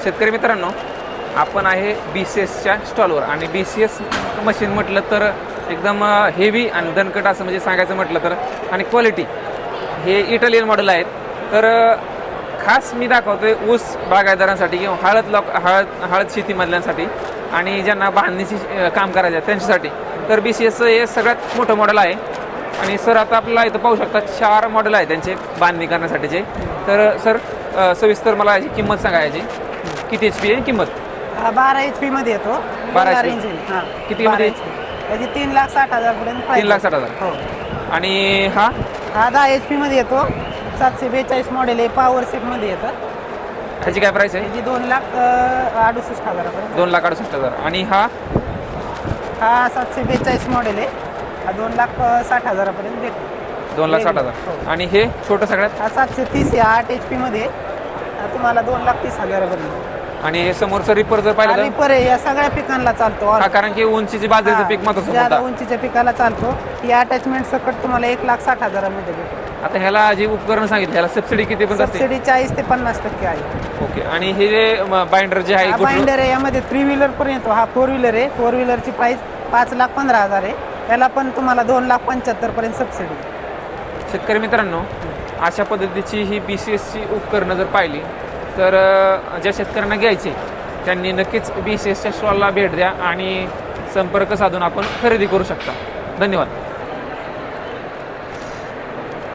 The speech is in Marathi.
शेतकरी मित्रांनो, आपण आहे BCSच्या स्टॉलवर आणि BCS मशीन म्हटलं तर एकदम हेवी आणि दणकट असं म्हणजे सांगायचं म्हटलं तर, आणि क्वालिटी हे इटालियन मॉडेल आहेत. तर खास मी दाखवतोय ऊस बागायतदारांसाठी किंवा हळद शेतीमधल्यांसाठी आणि ज्यांना बांधणीची काम करायचं आहे त्यांच्यासाठी. तर BCSचं हे सगळ्यात मोठं मॉडेल आहे. आणि सर आता आपल्याला इथं पाहू शकता 4 मॉडेल आहे त्यांचे बांधणी करण्यासाठीचे. तर सर सविस्तर मला याची किंमत सांगा. याची किती HP आहे किंमत? 12 HP मध्ये येतो. 12 HP. इंजिन. किती मध्ये? त्याची 3,60,000 पर्यंत. 3,60,000. हो. आणि हा 10 HP मध्ये येतो. 742 मॉडेल आहे. पॉवर सेट मध्ये येतं. ह्याची काय प्राइस आहे? त्याची 2,68,000 पर्यंत. 2,68,000. आणि हा 742 मॉडेल आहे. हा 2,60,000 पर्यंत भेटतो. 2,60,000. आणि हे छोटं सगळ्यात? हा 730 आहे. 8 HP मध्ये तुम्हाला 2,30,000 पर्यंत. आणि हे समोरचं रिपर जर पाहिलं तर रिपर आहे. या सगळ्या पिकांना चालतो. हा, कारण की उंचीची बाजरीचं पीक महत्वाचं ज्यादा होतं. उंचीच्या पिकाला चालतो. ही अटॅचमेंट सकट तुम्हाला 1,60,000 मध्ये भेटतो. आता ह्याला जी उपकरण सांगितलं ह्याला सबसिडी किती पण असते? सबसिडी 40 ते 50% आहे. ओके. आणि हे जे बाइंडर जे आहे बाइंडर आहे, यामध्ये 3 व्हीलर पण येतो. हा 4 व्हीलर आहे. 4 व्हीलरची प्राइस 5,15,000 आहे. त्याला पण तुम्हाला 2,75,000 पर्यंत सबसिडी. शेतकरी मित्रांनो, अशा पद्धतीची ही BCSची उपकरणं जर पाहिली तर ज्या शेतकऱ्यांना घ्यायची त्यांनी नक्कीच BCSच्या स्टॉलला भेट द्या आणि संपर्क साधून आपण खरेदी करू शकता. धन्यवाद.